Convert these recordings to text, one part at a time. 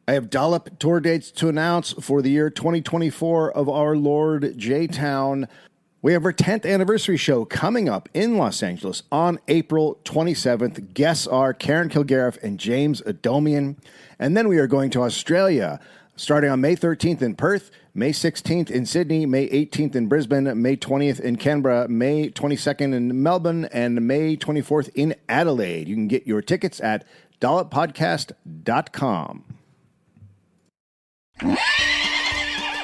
I have Dollop tour dates to announce for the year 2024 of our Lord J-Town. We have our 10th anniversary show coming up in Los Angeles on April 27th. Guests are Karen Kilgariff and James Adomian. And then we are going to Australia, starting on May 13th in Perth, May 16th in Sydney, May 18th in Brisbane, May 20th in Canberra, May 22nd in Melbourne, and May 24th in Adelaide. You can get your tickets at dolloppodcast.com.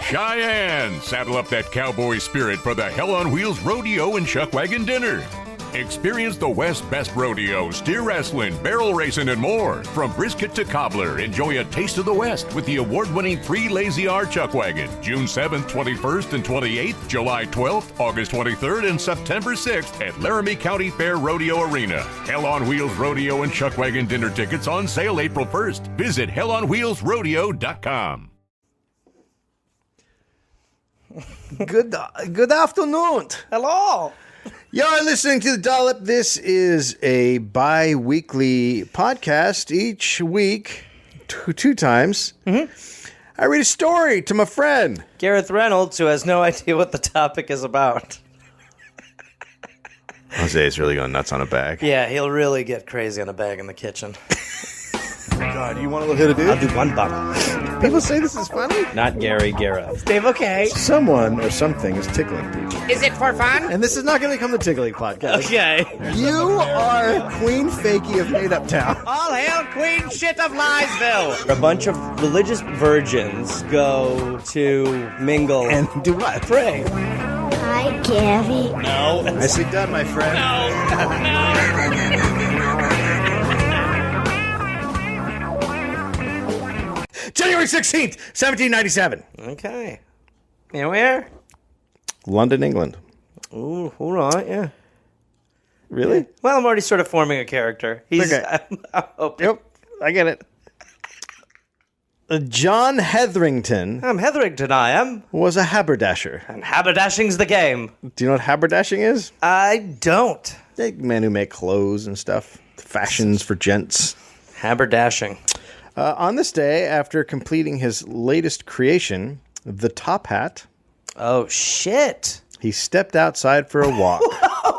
Cheyenne, saddle up that cowboy spirit for the Hell on Wheels Rodeo and Chuckwagon Dinner. Experience the West's best rodeo, steer wrestling, barrel racing, and more. From brisket to cobbler, enjoy a taste of the West with the award-winning 3 Lazy R Chuckwagon. June 7th, 21st, and 28th, July 12th, August 23rd, and September 6th at Laramie County Fair Rodeo Arena. Hell on Wheels Rodeo and Chuckwagon Dinner tickets on sale April 1st. Visit hellonwheelsrodeo.com. Good afternoon. Hello. You're listening to The Dollop. This is a bi-weekly podcast. Each week, two times, I read a story to my friend Gareth Reynolds, who has no idea what the topic is about. Jose's really going nuts on a bag. Yeah, he'll really get crazy on a bag in the kitchen. God, you want to hit a dude? I'll do one bottle. People say this is funny. Not Gary Gareth. Dave, okay. Someone or something is tickling people. Is it for fun? And this is not going to become the tickling podcast. Okay. You are Queen Fakey of Made Up Town. All hail Queen Shit of Liesville. A bunch of religious virgins go to mingle And do what? pray. Hi, Gary. No. Nicely done, my friend. January 16th, 1797. Okay. Here we are. London, England. Ooh, all right, yeah. Really? Well, I'm already sort of forming a character. He's. Okay. I'm hoping. Yep, I get it. John Hetherington I'm Hetherington, I am. was a haberdasher. And haberdashing's the game. Do you know what haberdashing is? I don't. The men who make clothes and stuff. Fashions for gents. Haberdashing. On this day, after completing his latest creation, the top hat, Oh, shit. he stepped outside for a walk.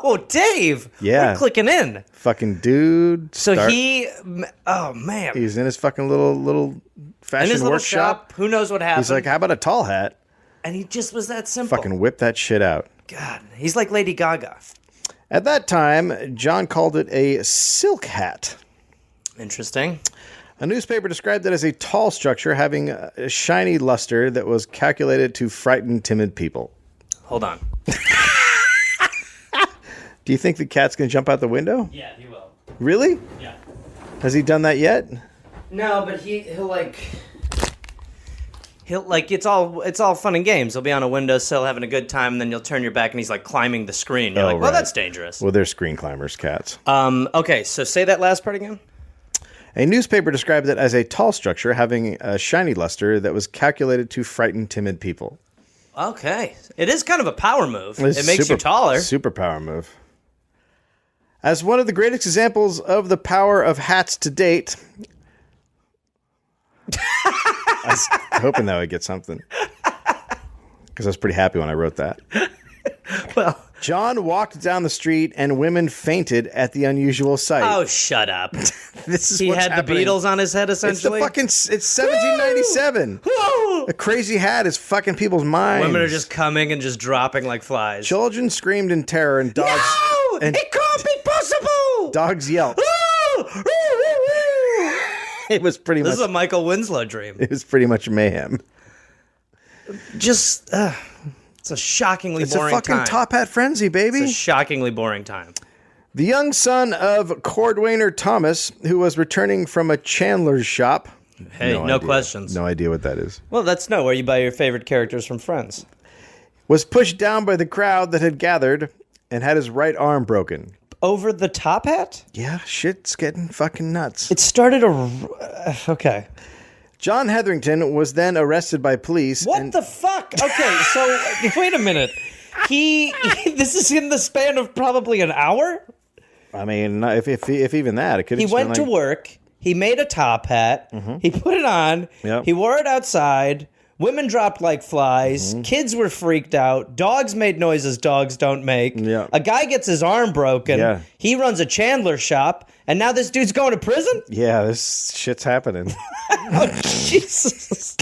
Oh, Dave. Yeah. We're clicking in. Fucking dude. So oh, man. He's in his fucking little fashion In his little workshop. shop, who knows what happened. He's like, how about a tall hat? And he just was that simple. Fucking whip that shit out. God. He's like Lady Gaga. At that time, John called it a silk hat. Interesting. A newspaper described it as a tall structure having a shiny luster that was calculated to frighten timid people. Hold on. Do you think the cat's going to jump out the window? Yeah, he will. Really? Yeah. Has he done that yet? No, but he'll like it's all fun and games. He'll be on a windowsill having a good time, and then you'll turn your back and he's like climbing the screen. You're like, well, right. that's dangerous. Well, they're screen climbers, cats. Okay, so say that last part again. A newspaper described it as a tall structure having a shiny luster that was calculated to frighten timid people. Okay. It is kind of a power move. It makes you taller. Super power move. As one of the greatest examples of the power of hats to date, I was hoping that would get something. Because I was pretty happy when I wrote that. Well, John walked down the street and women fainted at the unusual sight. oh, shut up. This is He what's had happening. the Beatles on his head, It's essentially. it's 1797. Woo! A crazy hat is fucking people's minds. Women are just coming and just dropping like flies. Children screamed in terror and dogs. No! And It can't be possible! dogs yelped. It was pretty This much. is a Michael Winslow dream. It was pretty much mayhem. Just, it's a shockingly It's a boring fucking time. top hat frenzy, baby. It's a shockingly boring time. The young son of Cordwainer Thomas, who was returning from a chandler's shop. Hey, no idea. questions. No idea what that is. Well, that's where you buy your favorite characters from Friends. Was pushed down by the crowd that had gathered and had his right arm broken. Over the top hat? Yeah, shit's getting fucking nuts. It started okay. John Hetherington was then arrested by police. What the fuck? Okay, so wait a minute. This is in the span of probably an hour? I mean, if even that, it could. He went to work. He made a top hat. He put it on. Yep. He wore it outside. Women dropped like flies. Kids were freaked out. Dogs made noises dogs don't make. Yeah. A guy gets his arm broken. Yeah. He runs a Chandler shop. And now this dude's going to prison? Yeah, this shit's happening. Oh, Jesus.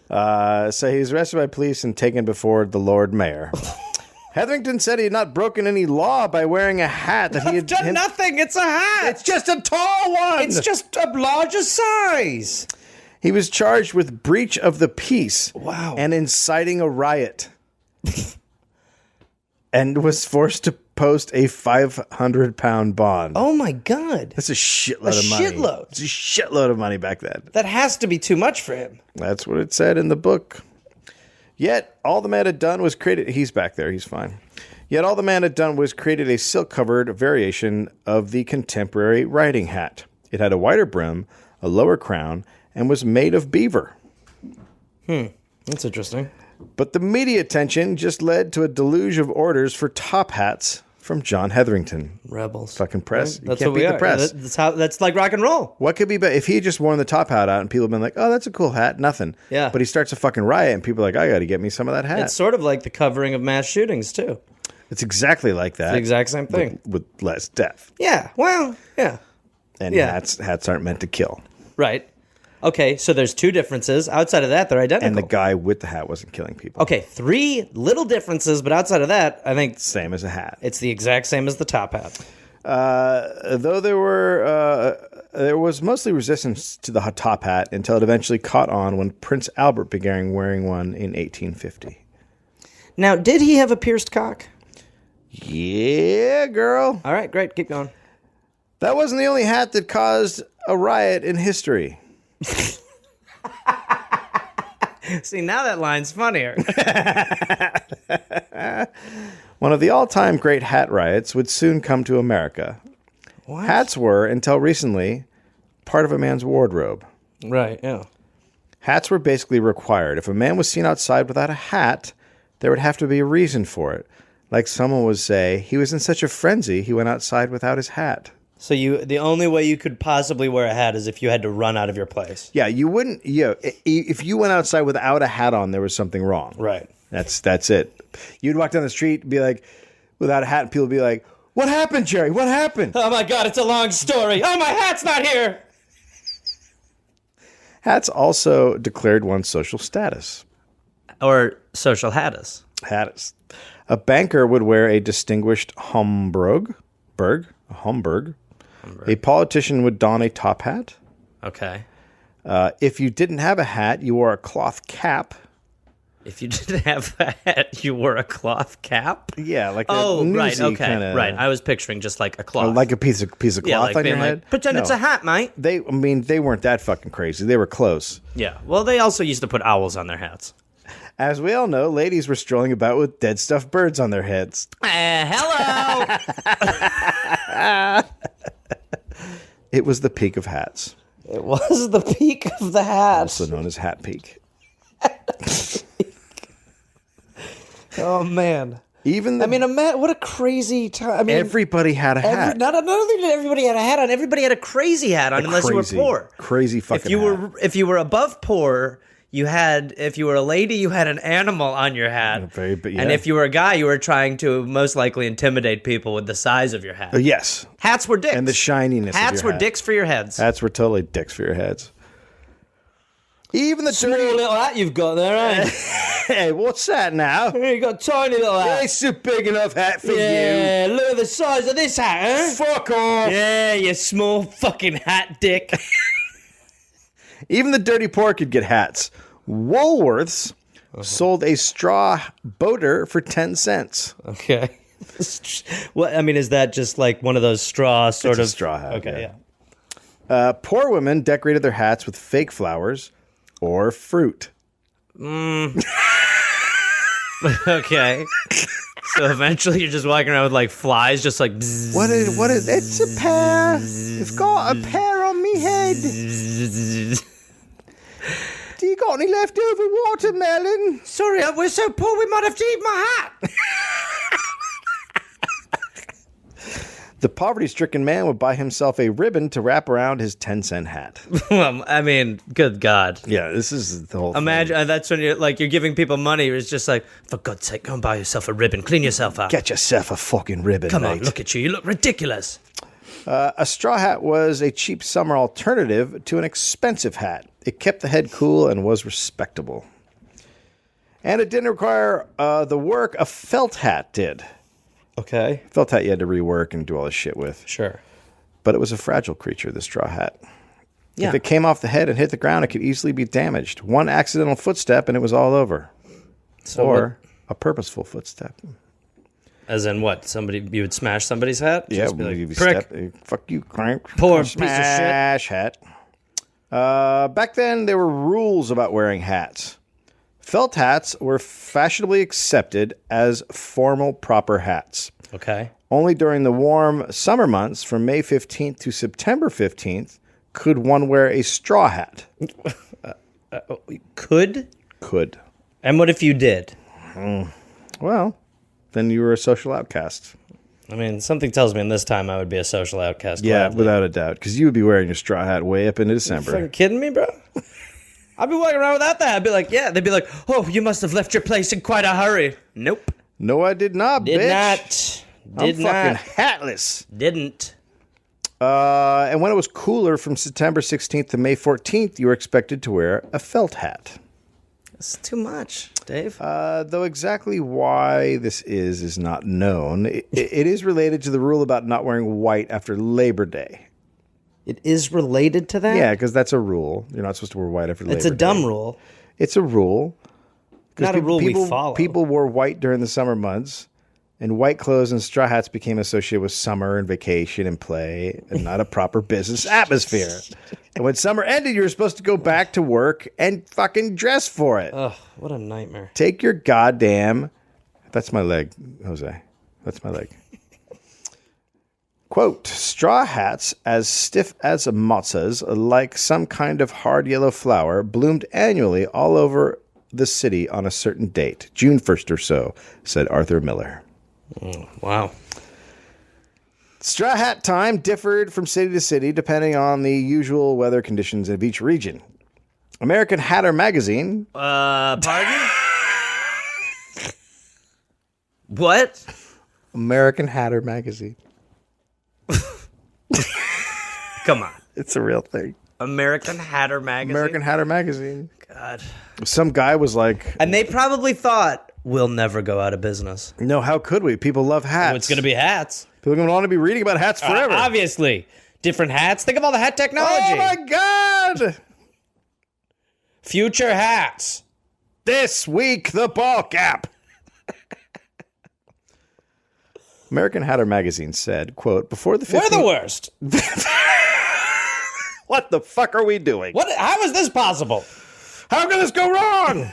So he's arrested by police and taken before the Lord Mayor. Hetherington said he had not broken any law by wearing a hat that he had Done nothing. It's a hat. It's just a tall one. It's just a larger size. He was charged with breach of the peace. Wow. And inciting a riot. And was forced to post a 500-pound bond. Oh, my God. That's a shitload of money. Shitload. It's a shitload of money back then. That has to be too much for him. That's what it said in the book. Yet, all the man had done was created... He's back there. He's fine. Yet, all the man had done was created a silk-covered variation of the contemporary riding hat. It had a wider brim, a lower crown, and was made of beaver. That's interesting. But the media attention just led to a deluge of orders for top hats from John Hetherington. Rebels. Fucking press. Right? You That's can't what we beat are. the press. That's like rock and roll. What could be better? If he had just worn the top hat out and people had been like, oh, that's a cool hat, nothing. Yeah. But he starts a fucking riot and people are like, I got to get me some of that hat. It's sort of like the covering of mass shootings, too. It's exactly like that. The exact same thing. With less death. Yeah. Well, yeah. And Yeah. hats aren't meant to kill. Right. Okay, so there's two differences. Outside of that, they're identical. And the guy with the hat wasn't killing people. Okay, three little differences, but outside of that, I think Same as a hat. it's the exact same as the top hat. Though there was mostly resistance to the top hat until it eventually caught on when Prince Albert began wearing one in 1850. Now, did he have a pierced cock? Yeah, girl. All right, great. Keep going. That wasn't the only hat that caused a riot in history. See, now that line's funnier. One of the all-time great hat riots would soon come to America. What? Hats were, until recently, part of a man's wardrobe. Right, yeah. Hats were basically required. If a man was seen outside without a hat, there would have to be a reason for it. Like someone would say, he was in such a frenzy, he went outside without his hat. So the only way you could possibly wear a hat is if you had to run out of your place. Yeah, you wouldn't. If you went outside without a hat on, there was something wrong. Right. That's it. You'd walk down the street and be like, without a hat, and people would be like, "What happened, Jerry? What happened?" Oh my God, it's a long story. Oh, my hat's not here. Hats also declared one's social status. Or social hattus. Hattis. A banker would wear a distinguished Homburg. A politician would don a top hat. Okay. If you didn't have a hat, you wore a cloth cap. If you didn't have a hat, you wore a cloth cap? Yeah, like a right, newsy okay, kinda, right. I was picturing just like a cloth. like a piece of cloth like on being your like, head. pretend No. it's a hat, mate. They weren't that fucking crazy. They were close. Yeah, well, they also used to put owls on their hats. As we all know, ladies were strolling about with dead stuffed birds on their heads. Hello! It was the peak of hats, It was the peak of the hat. also known as Hat Peak. Oh, man. Even the, What a crazy time. I mean, everybody had a hat. Not only did everybody had a hat on, everybody had a crazy hat on, unless Crazy, you were poor. Crazy fucking hat. If you were above poor, if you were a lady, you had an animal on your hat. Yeah. And if you were a guy, you were trying to most likely intimidate people with the size of your hat. Yes. Hats were dicks. And the shininess of Hats your were hat. dicks for your heads. Hats were totally dicks for your heads. Even the Small dirty... little hat you've got there, eh? Hey, what's that now? You got a tiny little hat. It's a big enough hat for Yeah, look at the size of this hat, you. huh? Fuck off. Yeah, you small fucking hat dick. Even the dirty poor could get hats. Woolworths sold a straw boater for 10 cents. Okay. What is that just like one of those straw sort It's a of straw hat, Okay, yeah. Poor women decorated their hats with fake flowers or fruit. Okay. So eventually you're just walking around with like flies just like bzzz, What is it's a pear. It's got a pear on me head. bzzz. Do you got any leftover watermelon? Sorry, we're so poor we might have to eat my hat. The poverty-stricken man would buy himself a ribbon to wrap around his 10-cent hat. Well, I mean, good God. Yeah, this is the whole Imagine thing. that's when you're giving people money. It's just like, for God's sake, go and buy yourself a ribbon. Clean yourself up. Get yourself a fucking ribbon, Come mate. on, look at you. You look ridiculous. A straw hat was a cheap summer alternative to an expensive hat. It kept the head cool and was respectable. And it didn't require the work a felt hat did. Okay. Felt hat you had to rework and do all this shit with. Sure. But it was a fragile creature, the straw hat. Yeah. If it came off the head and hit the ground, it could easily be damaged. One accidental footstep and it was all over. So Or a purposeful footstep. as in what? You would smash somebody's hat? Yeah, Just be like, you prick. fuck you, crank. Poor piece of shit. Smash hat. Back then, there were rules about wearing hats. Felt hats were fashionably accepted as formal, proper hats. Okay. Only during the warm summer months, from May 15th to September 15th, could one wear a straw hat. Could? Could. And what if you did? Well, then you were a social outcast. I mean, something tells me in this time I would be a social outcast. Yeah, gladly. without a doubt. Because you would be wearing your straw hat way up into December. Fucking kidding me, bro? I'd be walking around without that. I'd be like, yeah. They'd be like, oh, you must have left your place in quite a hurry. Nope. No, I did not, Did bitch. not. Did I'm not. fucking hatless. Didn't. And when it was cooler from September 16th to May 14th, you were expected to wear a felt hat. It's too much, Dave. Though exactly why this is not known. It is related to the rule about not wearing white after Labor Day. It is related to that? Yeah, because that's a rule. You're not supposed to wear white after Labor Day. It's a dumb rule. It's a rule. 'Cause Not a rule we follow. People wore white during the summer months, and white clothes and straw hats became associated with summer and vacation and play, and not a proper business atmosphere. And when summer ended, you were supposed to go back to work and fucking dress for it. Ugh, what a nightmare. Take your goddamn... That's my leg, Jose. That's my leg. Quote, straw hats, as stiff as mozzas, like some kind of hard yellow flower, bloomed annually all over the city on a certain date, June 1st or so, said Arthur Miller. Wow. Straw hat time differed from city to city depending on the usual weather conditions of each region. American Hatter magazine... Pardon? What? American Hatter magazine. Come on. It's a real thing. American Hatter magazine? American Hatter magazine. God. Some guy was like... And they probably thought, we'll never go out of business. No, how could we? People love hats. Oh, it's going to be hats. People are going to want to be reading about hats forever. Obviously. Different hats. Think of all the hat technology. Oh, my God! Future hats. This week, the ball cap. American Hatter magazine said, quote, before the 15th... We're the worst. What the fuck are we doing? What? How is this possible? How can this go wrong?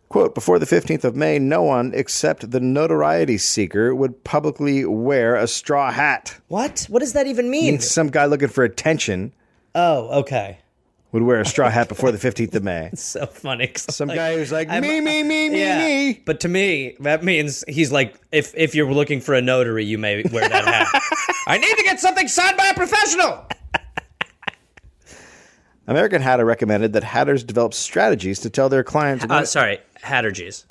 Quote, before the 15th of May, no one except the notoriety seeker would publicly wear a straw hat. What? What does that even mean? Some guy looking for attention Oh, okay. would wear a straw hat before the 15th of May. So funny. 'Cause Some like, guy who's like, I'm- me. But to me, that means he's like, if you're looking for a notary, you may wear that hat. I need to get something signed by a professional. American Hatter recommended that hatters develop strategies to tell their clients... Sorry, Hattergies.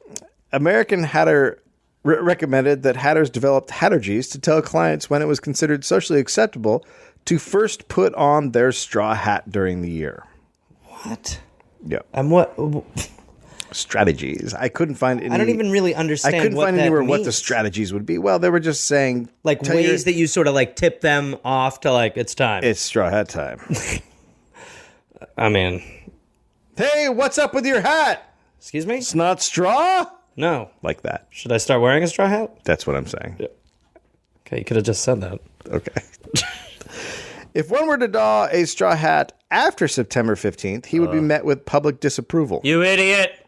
American Hatter recommended that hatters developed hattergies to tell clients when it was considered socially acceptable to first put on their straw hat during the year. What? Yeah. And what? Strategies. I couldn't find any... I don't even really understand. I couldn't what find that anywhere means. what the strategies would be. Well, they were just saying... Like tell ways that you sort of like tip them off to like, it's time. It's straw hat time. I mean, Hey, what's up with your hat? excuse me? It's not straw? No. Like that. Should I start wearing a straw hat? That's what I'm saying. Okay, you could have just said that. Okay. If one were to don a straw hat after September 15th, he would be met with public disapproval. You idiot!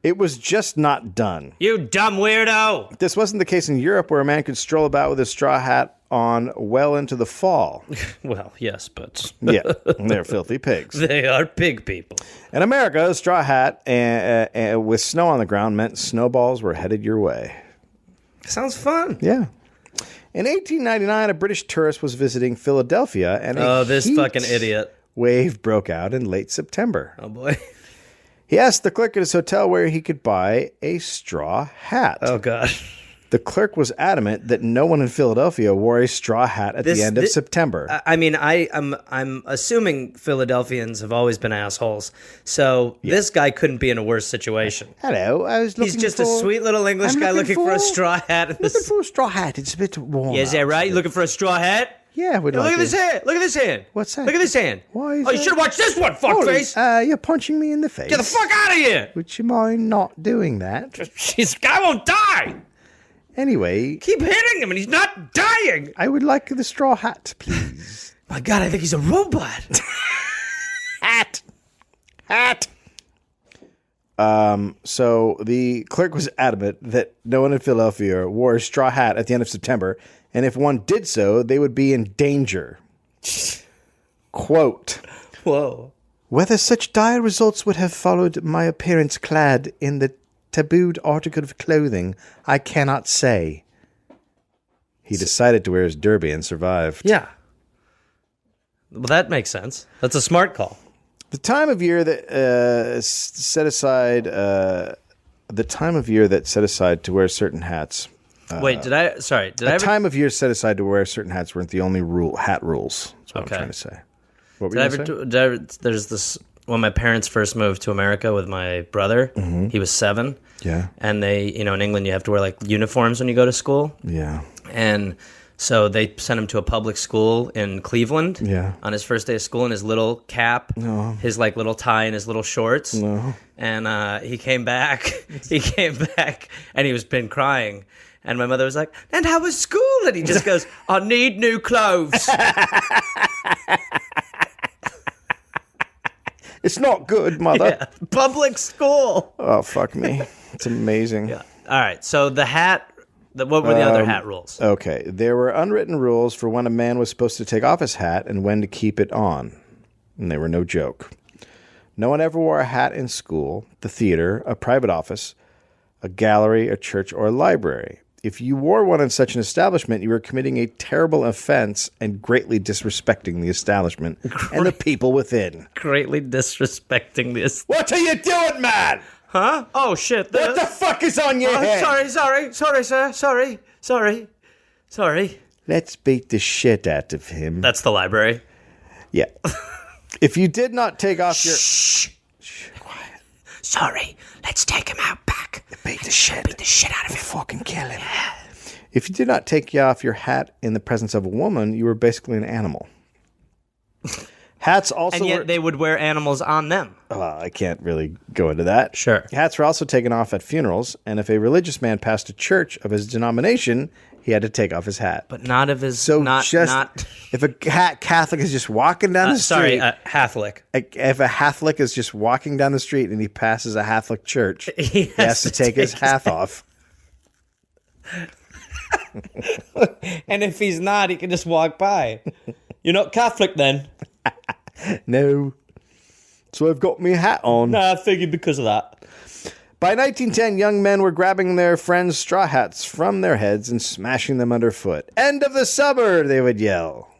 It was just not done. You dumb weirdo! This wasn't the case in Europe, where a man could stroll about with a straw hat on well into the fall. Well, yes, but Yeah, they're filthy pigs. they are pig people. In America, a straw hat with snow on the ground meant snowballs were headed your way. Sounds fun. Yeah. In 1899, a British tourist was visiting Philadelphia, and this fucking idiot wave broke out in late September. Oh boy. He asked the clerk at his hotel where he could buy a straw hat. Oh god. The clerk was adamant that no one in Philadelphia wore a straw hat at the end of September. I mean, I'm assuming Philadelphians have always been assholes, so this guy couldn't be in a worse situation. Hello, I was looking He's just a sweet little English guy looking for a straw hat. Looking for a straw hat. It's a bit warm. Yeah, is that right? You looking for a straw hat? Yeah, Look at this hand. Look at this hand. What's that? Look at this hand. Why is you that? should have watched this one, fuckface. You're punching me in the face. Get the fuck out of here. Would you mind not doing that? This guy won't die. Anyway. Keep hitting him and he's not dying. I would like the straw hat, please. My God, I think he's a robot. Hat. So the clerk was adamant that no one in Philadelphia wore a straw hat at the end of September, and if one did so, they would be in danger. Quote. Whoa. Whether such dire results would have followed my appearance clad in the tabooed article of clothing, I cannot say. He decided to wear his derby and survived. Yeah. Well, that makes sense. That's a smart call. The time of year that set aside to wear certain hats. Wait, did I? Sorry, did I? Time of year set aside to wear certain hats weren't the only hat rules. That's what I'm trying to say. What were you going to say? There's this. When my parents first moved to America with my brother, he was 7. Yeah. And they, in England, you have to wear like uniforms when you go to school. Yeah. And so they sent him to a public school in Cleveland. Yeah. On his first day of school in his little cap, his like little tie and his little shorts. No. And he came back. And he was been crying. And my mother was like, "And how was school?" And he just goes, "I need new clothes." It's not good, mother. Yeah. Public school. Oh, fuck me. It's amazing. Yeah. All right. So the hat, what were the other hat rules? Okay. There were unwritten rules for when a man was supposed to take off his hat and when to keep it on. And they were no joke. No one ever wore a hat in school, the theater, a private office, a gallery, a church, or a library. If you wore one in such an establishment, you were committing a terrible offense and greatly disrespecting the establishment and the people within. Greatly disrespecting this. What are you doing, man? Huh? Oh, shit. What the fuck is on your head? Sorry, sir. Sorry. Let's beat the shit out of him. That's the library. Yeah. If you did not take off your... Shh. Quiet. Sorry. Let's take him out back. Beat the shit out of him. Fucking kill him. Yeah. If you did not take off your hat in the presence of a woman, you were basically an animal. Hats also and yet they would wear animals on them. I can't really go into that. Sure. Hats were also taken off at funerals, and if a religious man passed a church of his denomination, he had to take off his hat. But not of his... So not. If a Catholic is just walking down the street... Sorry, Catholic. If a Catholic is just walking down the street and he passes a Catholic church, he has to take his hat off. And if he's not, he can just walk by. You're not Catholic then? No. So I've got my hat on. Nah, I figured because of that. By 1910, young men were grabbing their friends' straw hats from their heads and smashing them underfoot. End of the summer, they would yell.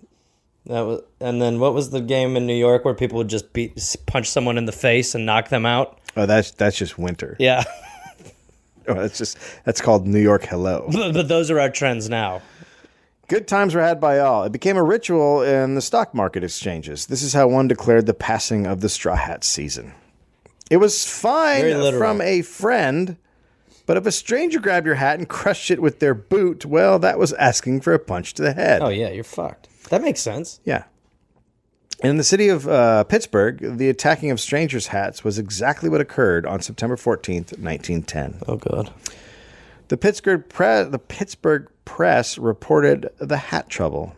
And then what was the game in New York where people would just punch someone in the face and knock them out? Oh, that's just winter. Yeah. Oh, that's called New York Hello. But those are our trends now. Good times were had by all. It became a ritual in the stock market exchanges. This is how one declared the passing of the straw hat season. It was fine from a friend, but if a stranger grabbed your hat and crushed it with their boot, well, that was asking for a punch to the head. Oh, yeah, you're fucked. That makes sense. Yeah. In the city of Pittsburgh, the attacking of strangers' hats was exactly what occurred on September 14th, 1910. Oh, God. The Pittsburgh Press reported the hat trouble.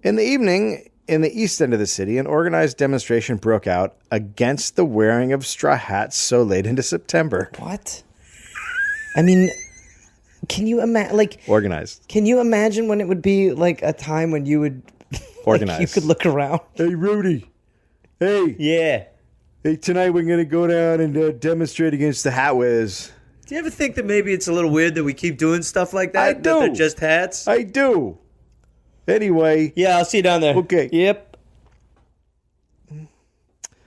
In the evening, in the east end of the city, an organized demonstration broke out against the wearing of straw hats so late into September. What? I mean, can you imagine? Organized. Can you imagine when it would be like a time when you would organize? You could look around. Hey, Rudy. Hey. Yeah. Hey, tonight we're gonna go down and demonstrate against the hat wearers. Do you ever think that maybe it's a little weird that we keep doing stuff like that? I That do. they're just hats? I do. Anyway. Yeah, I'll see you down there. Okay. Yep.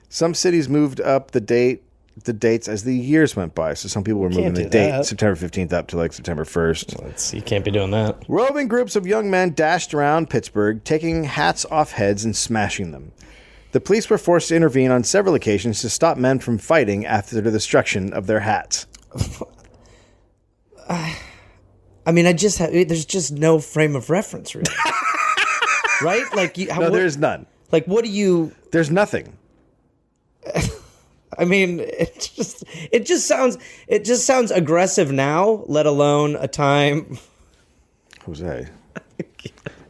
Some cities moved up the dates as the years went by. So some people were moving Can't the do date that. September 15th up to like September 1st. You can't be doing that. Roving groups of young men dashed around Pittsburgh, taking hats off heads and smashing them. The police were forced to intervene on several occasions to stop men from fighting after the destruction of their hats. I mean, there's just no frame of reference, really. Right? Like, No, there's none. Like, what do you... There's nothing. I mean, it just sounds aggressive now, let alone a time... Jose.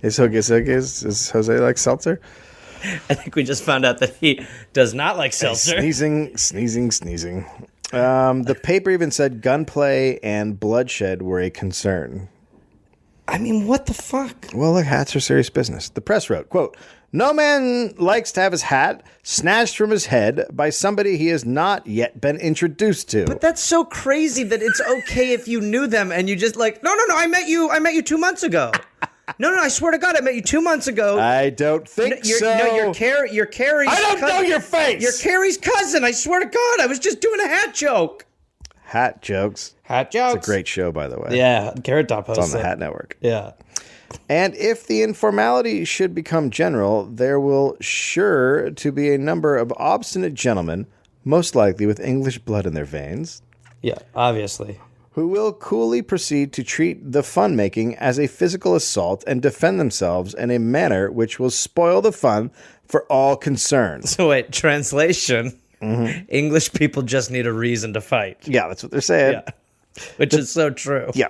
Is Jose like seltzer? I think we just found out that he does not like seltzer. Sneezing. The paper even said gunplay and bloodshed were a concern. I mean, what the fuck? Well, look, hats are serious business. The press wrote, quote, "No man likes to have his hat snatched from his head by somebody he has not yet been introduced to." But that's so crazy that it's okay if you knew them and you just like, no, I met you 2 months ago. No, I swear to God, I met you 2 months ago. I don't think so. No, you're Carrie's I don't know your face. You're Carrie's cousin. I swear to God, I was just doing a hat joke. Hat jokes. Hat jokes. It's a great show, by the way. Yeah, Carrot Top hosts It's on the it. Hat Network. Yeah. And if the informality should become general, there will sure to be a number of obstinate gentlemen, most likely with English blood in their veins, Yeah, obviously. who will coolly proceed to treat the fun-making as a physical assault and defend themselves in a manner which will spoil the fun for all concerned. So wait, translation. Mm-hmm. English people just need a reason to fight. Yeah, that's what they're saying. Yeah. Which is so true. Yeah.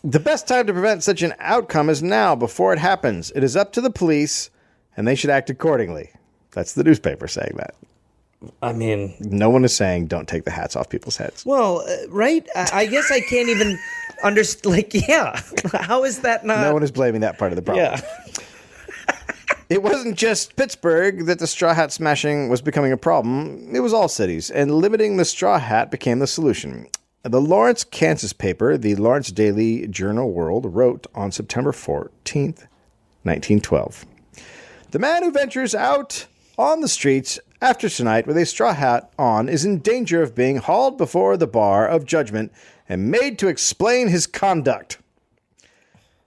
The best time to prevent such an outcome is now, before it happens. It is up to the police, and they should act accordingly. That's the newspaper saying that. I mean, No one is saying don't take the hats off people's heads. well, right? I guess I can't even understand. Like, yeah. How is that not? No one is blaming that part of the problem. Yeah. It wasn't just Pittsburgh that the straw hat smashing was becoming a problem. It was all cities, and limiting the straw hat became the solution. The Lawrence, Kansas paper, the Lawrence Daily Journal World, wrote on September 14th, 1912. "The man who ventures out on the streets after tonight with a straw hat on is in danger of being hauled before the bar of judgment and made to explain his conduct.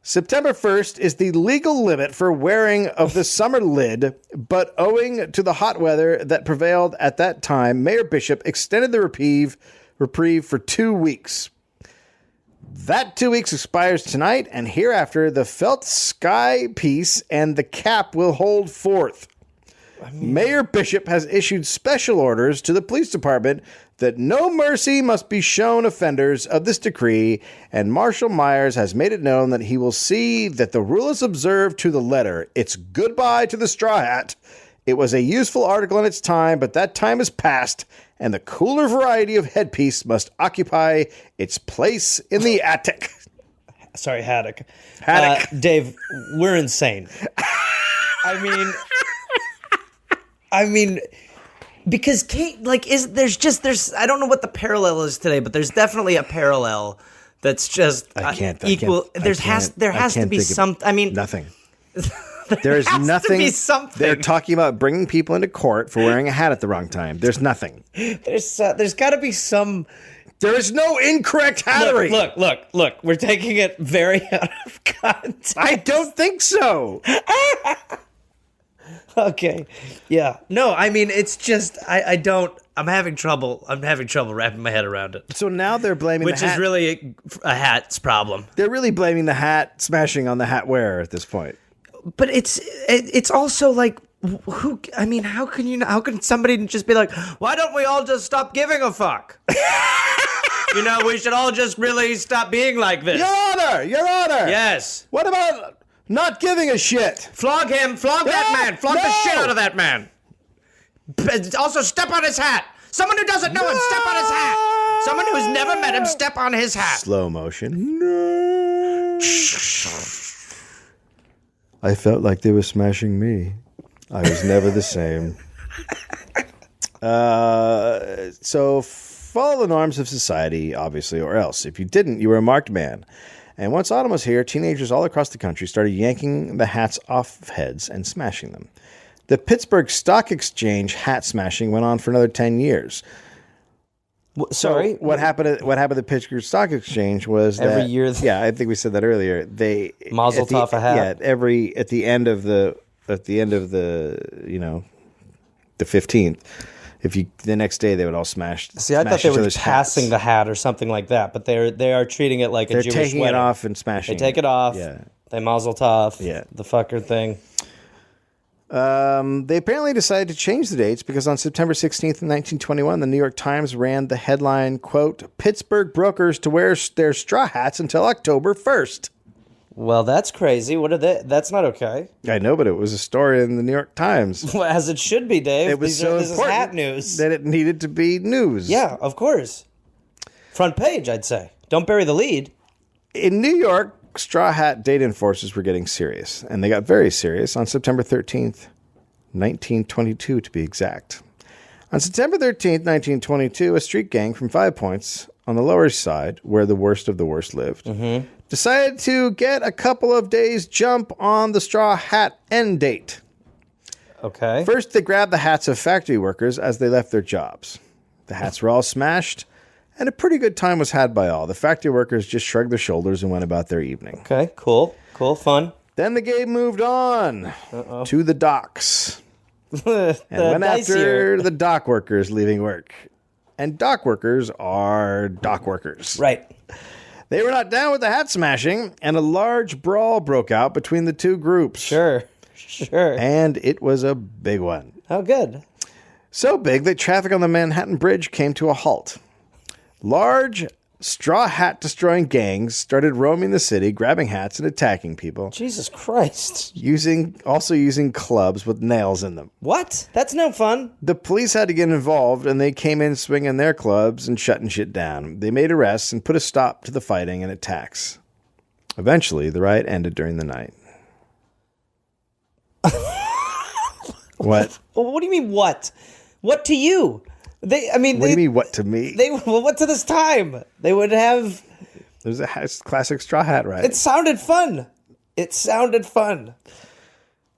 September 1st is the legal limit for wearing of the summer lid, but owing to the hot weather that prevailed at that time, Mayor Bishop extended the reprieve for 2 weeks. That 2 weeks expires tonight, and hereafter the felt sky piece and the cap will hold forth. Mayor Bishop has issued special orders to the police department that no mercy must be shown offenders of this decree, and Marshal Myers has made it known that he will see that the rule is observed to the letter. It's goodbye to the straw hat. It was a useful article in its time, but that time is past, and the cooler variety of headpiece must occupy its place in the attic." Sorry, Haddock. Haddock. Dave, we're insane. I mean, because Kate, like, there's I don't know what the parallel is today, but there's definitely a parallel that's just equal. There has to be some. I mean, nothing. There is has nothing. to be something. They're talking about bringing people into court for wearing a hat at the wrong time. There's nothing. There's got to be some. There is no incorrect hattery. Look. We're taking it very out of context. I don't think so. Okay. Yeah. No, I mean, it's just, I'm having trouble wrapping my head around it. So now they're blaming Which the hat. is really a hat's problem. They're really blaming the hat smashing on the hat wearer at this point. But it's also like, how can somebody just be like, why don't we all just stop giving a fuck? We should all just really stop being like this. Your Honor! Yes. What about not giving a shit? Flog him. Flog that man. Flog the No! shit out of that man. Also, step on his hat. Someone who doesn't know him, step on his hat. Someone who's never met him, step on his hat. Slow motion. No. I felt like they were smashing me. I was never the same. So follow the norms of society, obviously, or else. If you didn't, you were a marked man. And once autumn was here, teenagers all across the country started yanking the hats off heads and smashing them. The Pittsburgh Stock Exchange hat smashing went on for another 10 years. Sorry? So what happened at the Pittsburgh Stock Exchange was every that, year. Yeah, I think we said that earlier. They Mazel tov a hat. Yeah, at the end of the the 15th. The next day they would all smash. See, I thought they were passing the hat or something like that, but they are treating it like a Jewish wedding. They're taking it off and smashing. They take it off. Yeah. They mazel tov. Yeah. The fucker thing. They apparently decided to change the dates because on September 16th, 1921, the New York Times ran the headline, quote, "Pittsburgh brokers to wear their straw hats until October 1st." Well, that's crazy. What are they? That's not okay. I know, but it was a story in the New York Times. Well, as it should be, Dave. It was so this important is hat news. that it needed to be news. Yeah, of course. Front page, I'd say. Don't bury the lead. In New York, straw hat date enforcers were getting serious, and they got very serious on September 13th, 1922 to be exact. On September 13th, 1922, a street gang from 5 Points on the Lower East Side, where the worst of the worst lived, decided to get a couple of days jump on the straw hat end date. Okay. First, they grabbed the hats of factory workers as they left their jobs. The hats were all smashed, and a pretty good time was had by all. The factory workers just shrugged their shoulders and went about their evening. Okay, cool, fun. Then the game moved on to the docks and went after dicier. the dock workers leaving work. And dock workers are dock workers. Right. They were not down with the hat smashing, and a large brawl broke out between the two groups. Sure. And it was a big one. Oh, good. So big that traffic on the Manhattan Bridge came to a halt. Large straw hat destroying gangs started roaming the city, grabbing hats and attacking people. Jesus Christ. Also using clubs with nails in them. What? That's no fun. The police had to get involved, and they came in swinging their clubs and shutting shit down. They made arrests and put a stop to the fighting and attacks. Eventually, the riot ended during the night. What? What do you mean, what? What to you? What do you mean, what to me? What to this time? They would have... It was a classic straw hat riot. It sounded fun.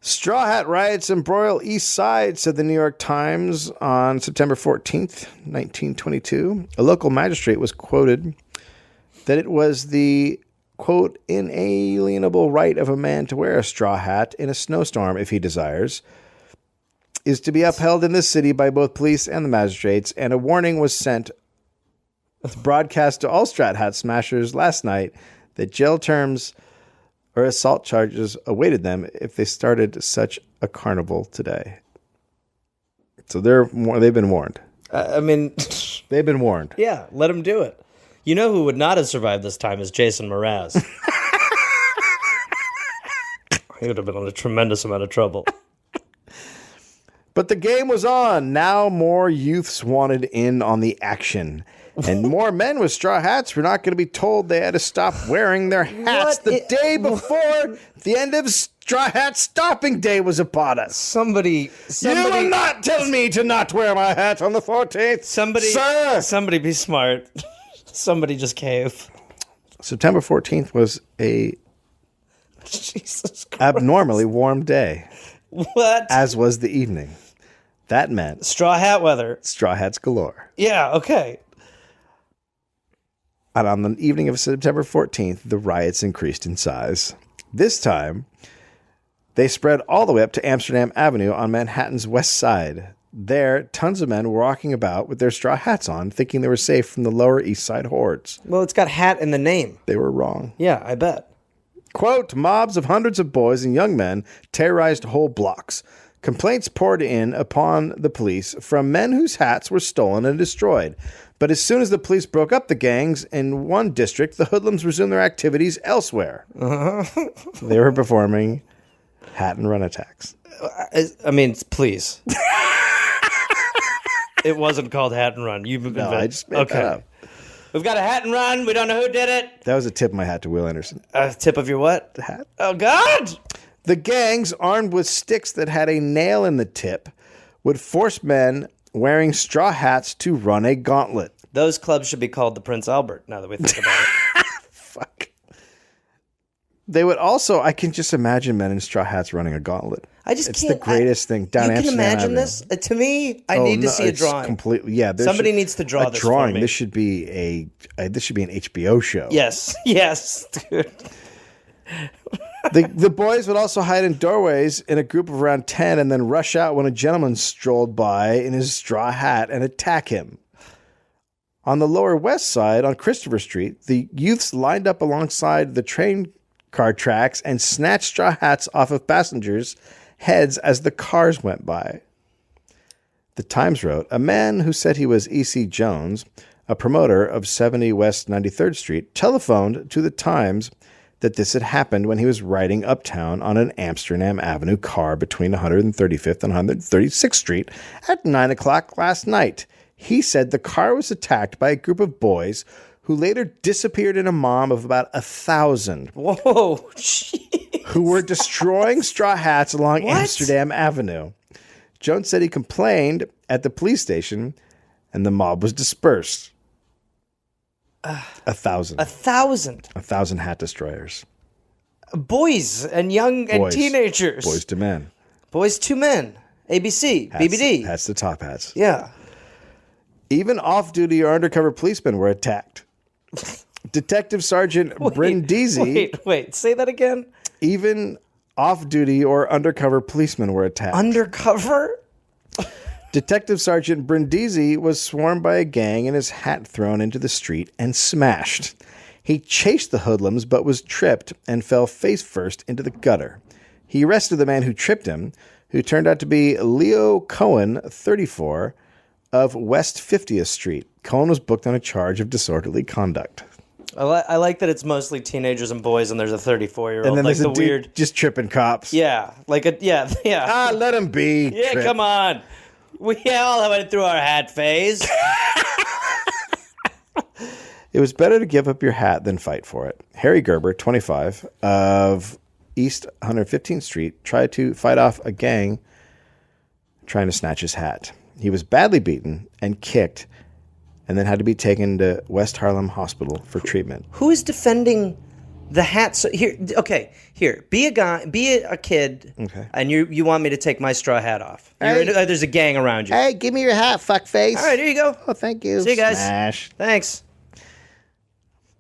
Straw hat riots embroil East Side, said the New York Times on September 14th, 1922. A local magistrate was quoted that it was the, quote, inalienable right of a man to wear a straw hat in a snowstorm if he desires, is to be upheld in this city by both police and the magistrates, and a warning was sent to broadcast to all straw hat smashers last night that jail terms or assault charges awaited them if they started such a carnival today. So they've been warned. They've been warned. Yeah, let them do it. You know who would not have survived this time is Jason Mraz. He would have been in a tremendous amount of trouble. But the game was on. Now more youths wanted in on the action. And more men with straw hats were not going to be told they had to stop wearing their hats the day before the end of Straw Hat Stopping Day was upon us. Somebody You will not tell me to not wear my hat on the 14th. Somebody be smart. Somebody just cave. September 14th was a Jesus Christ. abnormally warm day. What? As was the evening. That meant straw hat weather. Straw hats galore. Yeah, okay. And on the evening of September 14th, the riots increased in size. This time, they spread all the way up to Amsterdam Avenue on Manhattan's west side. There, tons of men were walking about with their straw hats on, thinking they were safe from the Lower East Side hordes. Well, it's got hat in the name. They were wrong. Yeah, I bet. Quote, mobs of hundreds of boys and young men terrorized whole blocks. Complaints poured in upon the police from men whose hats were stolen and destroyed. But as soon as the police broke up the gangs in one district, the hoodlums resumed their activities elsewhere. They were performing hat and run attacks. Please. It wasn't called hat and run. I just made that up. We've got a hat and run. We don't know who did it. That was a tip of my hat to Will Anderson. A tip of your what? The hat. Oh, God! The gangs, armed with sticks that had a nail in the tip, would force men wearing straw hats to run a gauntlet. Those clubs should be called the Prince Albert, now that we think about it. Fuck. They would also, I can just imagine men in straw hats running a gauntlet. It's the greatest thing. Down you can Amsterdam imagine Avenue. this? To me, I need to see a drawing. Completely, yeah. Somebody needs to draw this drawing. for me. This should be an HBO show. Yes, dude. The boys would also hide in doorways in a group of around 10 and then rush out when a gentleman strolled by in his straw hat and attack him. On the Lower West Side, on Christopher Street, the youths lined up alongside the train car tracks and snatched straw hats off of passengers' heads as the cars went by. The Times wrote, a man who said he was E.C. Jones, a promoter of 70 West 93rd Street, telephoned to the Times that this had happened when he was riding uptown on an Amsterdam Avenue car between 135th and 136th Street at 9 o'clock last night. He said the car was attacked by a group of boys who later disappeared in a mob of about 1,000. Whoa, jeez. Who were destroying straw hats along Amsterdam Avenue. Jones said he complained at the police station and the mob was dispersed. 1,000. 1,000. 1,000 hat destroyers. Boys and young and teenagers. Boys to men. Boys to men. ABC, Hats, BBD. Hats to top hats. Yeah. Even off-duty or undercover policemen were attacked. Detective Sergeant Brindisi. Wait. Say that again. Even off-duty or undercover policemen were attacked. Undercover? Detective Sergeant Brindisi was swarmed by a gang and his hat thrown into the street and smashed. He chased the hoodlums but was tripped and fell face first into the gutter. He arrested the man who tripped him, who turned out to be Leo Cohen, 34, of West 50th Street. Cohen was booked on a charge of disorderly conduct. I like that it's mostly teenagers and boys, and there's a 34-year-old. And then like there's a dude weird, just tripping cops. Yeah, Ah, let him be. Yeah, Trip. come on. We all went through our hat phase. It was better to give up your hat than fight for it. Harry Gerber, 25, of East 115th Street, tried to fight off a gang trying to snatch his hat. He was badly beaten and kicked and then had to be taken to West Harlem Hospital for treatment. Who is defending the hat? So here, be a guy, be a kid, Okay. and you want me to take my straw hat off. There's a gang around you. Hey, give me your hat, fuckface. All right, here you go. Oh, thank you. See you guys. Smash. Thanks.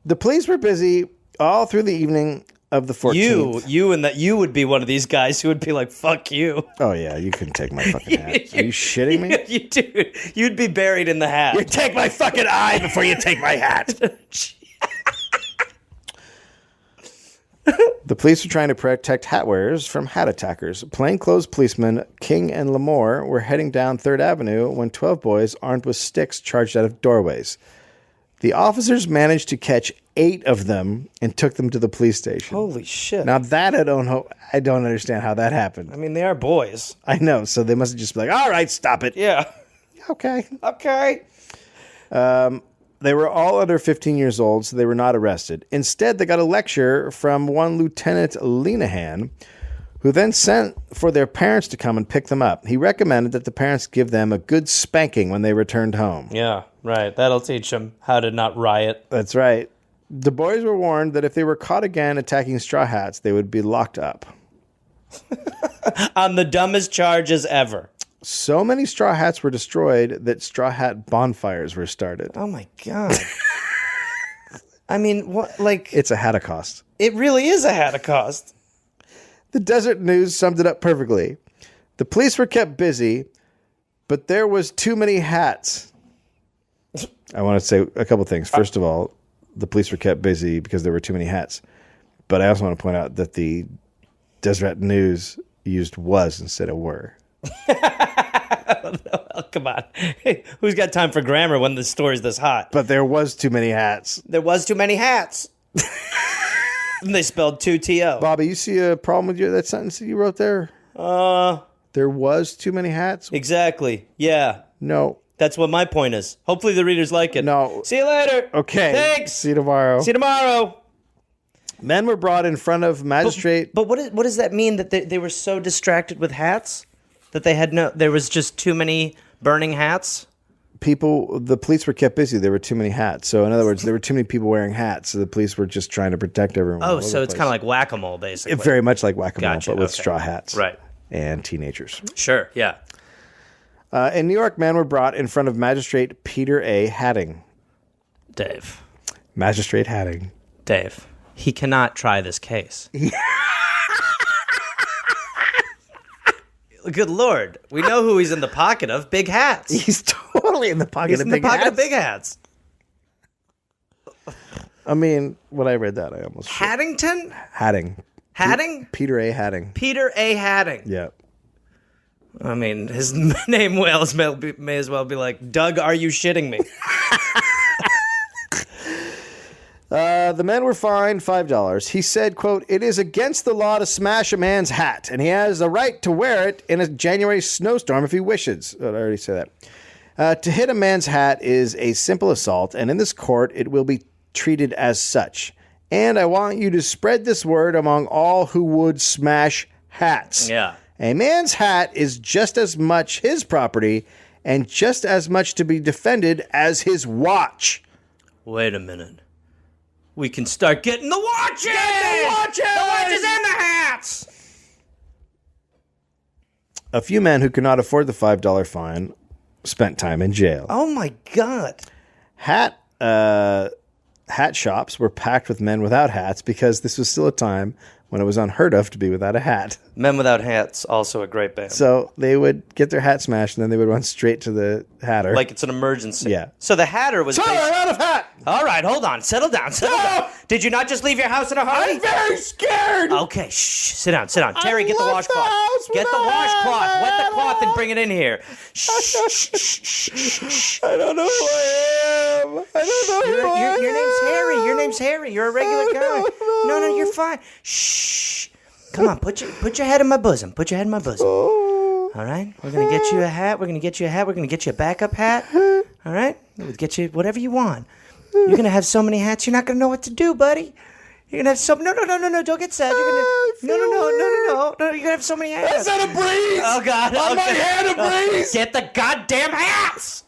The police were busy all through the evening of the 14th. You would be one of these guys who would be like, fuck you. Oh, yeah, you couldn't take my fucking hat. Are you shitting me? You'd be buried in the hat. You take my fucking eye before you take my hat. The police were trying to protect hat wearers from hat attackers. Plainclothes policemen King and Lamore were heading down 3rd Avenue when 12 boys armed with sticks charged out of doorways. The officers managed to catch 8 of them and took them to the police station. Holy shit. Now that I don't understand how that happened. I mean, they are boys. I know, so they must have just been like, all right, stop it. Yeah. Okay. They were all under 15 years old, so they were not arrested. Instead, they got a lecture from one Lieutenant Lenahan, who then sent for their parents to come and pick them up. He recommended that the parents give them a good spanking when they returned home. Yeah, right. That'll teach them how to not riot. That's right. The boys were warned that if they were caught again attacking straw hats, they would be locked up. On the dumbest charges ever. So many straw hats were destroyed that straw hat bonfires were started. Oh my God. I mean, what? Like, It's a holocaust. it really is a holocaust. The Desert News summed it up perfectly. The police were kept busy, but there was too many hats. I want to say a couple things. First of all, the police were kept busy because there were too many hats. But I also want to point out that the Deseret News used was instead of were. Oh, come on. Who's got time for grammar when the story's this hot? But there was too many hats. There was too many hats. And they spelled 2-T-O. Bobby, you see a problem with that sentence that you wrote there? There was too many hats? Exactly. Yeah. No. That's what my point is. Hopefully the readers like it. No. See you later. Okay. Thanks. See you tomorrow. See you tomorrow. Men were brought in front of magistrate. But what does that mean that they were so distracted with hats that they had there was just too many burning hats? the police were kept busy. There were too many hats. So in other words, there were too many people wearing hats. So the police were just trying to protect everyone. Oh, so it's kind of like whack-a-mole, basically. Very much like whack-a-mole, Gotcha, but with okay. straw hats. Right. And teenagers. Sure, yeah. In New York, men were brought in front of Magistrate Peter A. Hatting. Dave. Magistrate Hatting. Dave. He cannot try this case. Good Lord. We know who he's in the pocket of. Big hats. He's totally in the pocket of big hats. He's in the pocket of big hats. I mean, when I read that, I almost... Haddington? Hatting. Hatting? Peter A. Hatting. Peter A. Hatting. Yeah. I mean, his name may as well be like, Doug, are you shitting me? The men were fined $5. He said, quote, "It is against the law to smash a man's hat, and he has a right to wear it in a January snowstorm if he wishes." Oh, I already said that. To hit a man's hat is a simple assault, and in this court, it will be treated as such. And I want you to spread this word among all who would smash hats. Yeah. A man's hat is just as much his property and just as much to be defended as his watch. Wait a minute. We can start getting the watches! Get the watches! The watches and the hats! A few men who could not afford the $5 fine spent time in jail. Oh my God. Hat shops were packed with men without hats because this was still a time when it was unheard of to be without a hat. Men Without Hats, also a great band. So they would get their hat smashed and then they would run straight to the hatter. Like it's an emergency. Yeah. So the hatter was... Sorry, I'm out of hat! All right, hold on. Settle down. Down. Did you not just leave your house in a hurry? I'm very scared! Okay, shh. Sit down. Terry, get the left the washcloth. house Get the without a washcloth. Wet the hat cloth and on. bring it in here. Shh. I don't know who I am. I don't know who I am. Your name's Harry. Your name's Harry. You're a regular guy. No, you're fine. Shh. Come on, put your head in my bosom. Put your head in my bosom. All right? We're going to get you a hat. We're going to get you a backup hat. All right? We'll get you whatever you want. You're going to have so many hats, you're not going to know what to do, buddy. You're going to have so... No, don't get sad. You're going to... No. You're going to have so many hats. Is that a breeze? Oh, God. On my Okay. head, a breeze? Get the goddamn hats!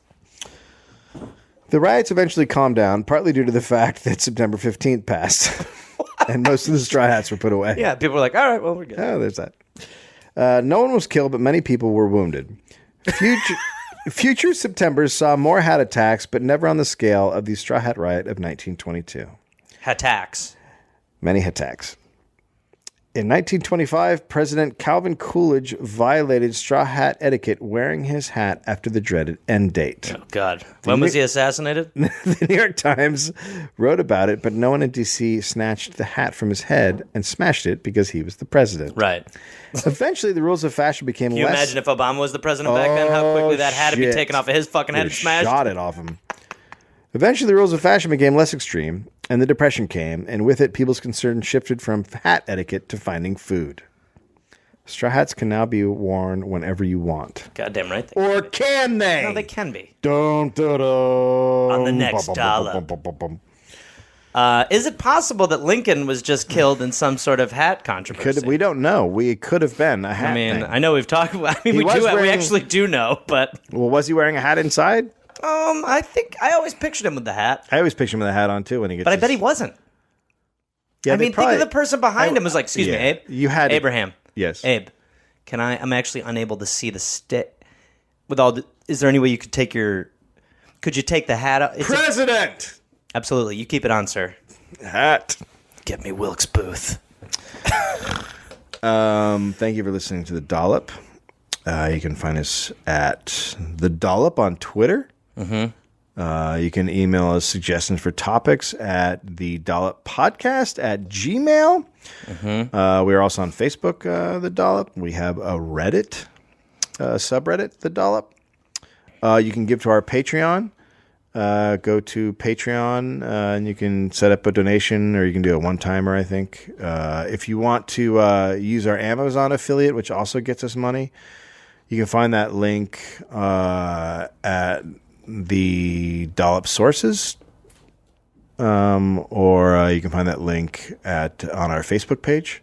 The riots eventually calmed down, partly due to the fact that September 15th passed. And most of the straw hats were put away. Yeah, people were like, all right, well, we're good. Oh, there's that. No one was killed, but many people were wounded. Future Septembers saw more hat attacks, but never on the scale of the Straw Hat Riot of 1922. Attacks. Many attacks. In 1925, President Calvin Coolidge violated straw hat etiquette wearing his hat after the dreaded end date. Oh, God. When was he assassinated? The New York Times wrote about it, but no one in D.C. snatched the hat from his head and smashed it because he was the president. Right. Eventually, the rules of fashion became Can you less... imagine if Obama was the president back then? How quickly that hat would be shit. taken off of his fucking head and smashed? Shot it off him. Eventually, the rules of fashion became less extreme, and the Depression came, and with it, people's concern shifted from hat etiquette to finding food. Straw hats can now be worn whenever you want. Goddamn right. Or can they? No, they can be. Dum, da, dum. On the next Dollop. Is it possible that Lincoln was just killed in some sort of hat controversy? We don't know. We could have been a hat. I mean, thing. I know we've talked about. I mean, we actually do know, but Well, was he wearing a hat inside? I think I always pictured him with the hat, I always picture him with a hat on too when he gets. but I bet he wasn't. Yeah, I mean, think of the person behind him was like, "Excuse me, yeah. Abe. You had Abraham. Yes. Abe, can I? I'm actually unable to see the stick. With all, is there any way you could take your? Could you take the hat out? President. Absolutely, you keep it on, sir. Hat. Get me Wilkes Booth. Thank you for listening to The Dollop. You can find us at The Dollop on Twitter. Mm-hmm. You can email us suggestions for topics at The Dollop Podcast at Gmail. Mm-hmm. We are also on Facebook, The Dollop. We have a Reddit subreddit, The Dollop. You can give to our Patreon. Go to Patreon and you can set up a donation, or you can do a one-timer, I think. If you want to use our Amazon affiliate, which also gets us money, you can find that link at the Dollop Sources, or you can find that link on our Facebook page,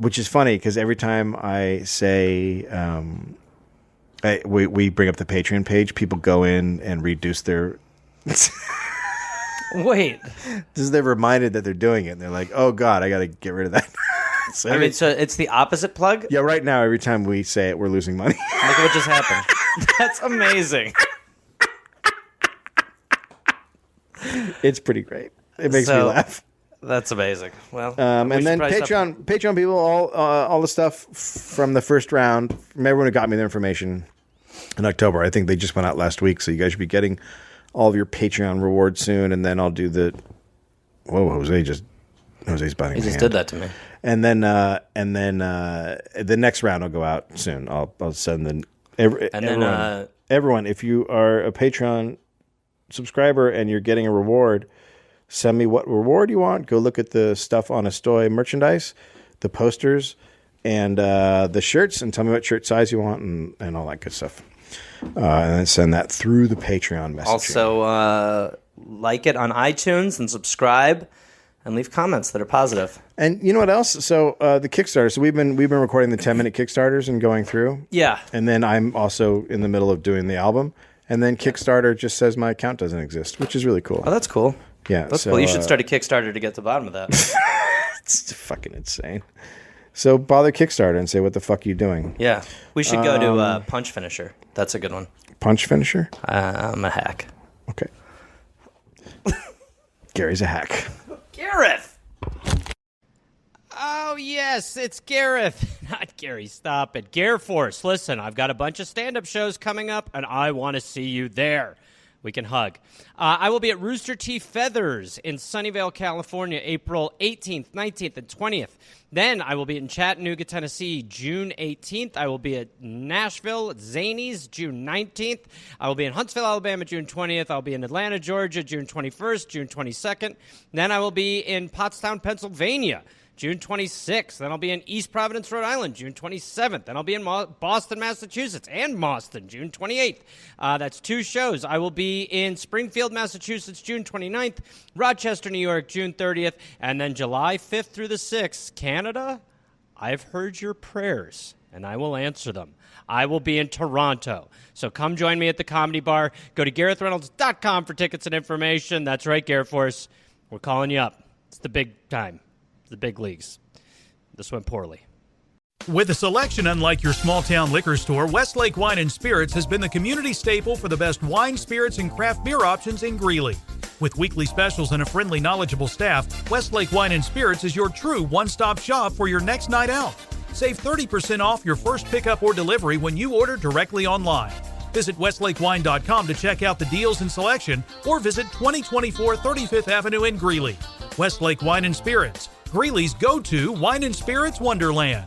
which is funny because every time I say we bring up the Patreon page. People go in and reduce their. Wait. This is they're reminded that they're doing it. And they're like, oh God, I got to get rid of that. So it's the opposite plug? Yeah, right now, every time we say it, we're losing money. Look at what just happened. That's amazing. It's pretty great. It makes me laugh. That's amazing. Well, and then Patreon people, all the stuff from the first round, from everyone who got me their information in October. I think they just went out last week, so you guys should be getting all of your Patreon rewards soon. And then I'll do the. Whoa, Jose's biting. He just did that to me. And then the next round will go out soon. I'll send everyone. If you are a Patreon subscriber and you're getting a reward, send me what reward you want. Go look at the stuff on Astoy merchandise, the posters, and the shirts, and tell me what shirt size you want and all that good stuff. And then send that through the Patreon messaging. Also, like it on iTunes and subscribe. And leave comments that are positive. And you know what else? So the Kickstarter. So we've been recording the 10-minute Kickstarters and going through. Yeah. And then I'm also in the middle of doing the album. And then Kickstarter just says my account doesn't exist, which is really cool. Oh, that's cool. Yeah, that's cool. You should start a Kickstarter to get to the bottom of that. It's fucking insane. So bother Kickstarter and say, what the fuck are you doing? Yeah. We should go to Punch Finisher. That's a good one. Punch Finisher? I'm a hack. Okay. Gary's a hack. Gareth! Oh, yes, it's Gareth. Not Gary, stop it. Gare Force, listen, I've got a bunch of stand-up shows coming up, and I want to see you there. We can hug. I will be at Rooster T. Feathers in Sunnyvale, California, April 18th, 19th, and 20th. Then I will be in Chattanooga, Tennessee, June 18th. I will be at Nashville at Zanies, June 19th. I will be in Huntsville, Alabama, June 20th. I'll be in Atlanta, Georgia, June 21st, June 22nd. Then I will be in Pottstown, Pennsylvania, June 26th. Then I'll be in East Providence, Rhode Island, June 27th. Then I'll be in Boston, Massachusetts, and Boston, June 28th. That's 2 shows. I will be in Springfield, Massachusetts, June 29th, Rochester, New York, June 30th, and then July 5th through the 6th, Canada. I've heard your prayers, and I will answer them. I will be in Toronto. So come join me at the Comedy Bar. Go to GarethReynolds.com for tickets and information. That's right, Gareth Force. We're calling you up. It's the big time. The big leagues. This went poorly. With a selection unlike your small-town liquor store, Westlake Wine & Spirits has been the community staple for the best wine, spirits, and craft beer options in Greeley. With weekly specials and a friendly, knowledgeable staff, Westlake Wine & Spirits is your true one-stop shop for your next night out. Save 30% off your first pickup or delivery when you order directly online. Visit westlakewine.com to check out the deals and selection, or visit 2024 35th Avenue in Greeley. Westlake Wine & Spirits, Greeley's go-to wine and spirits wonderland.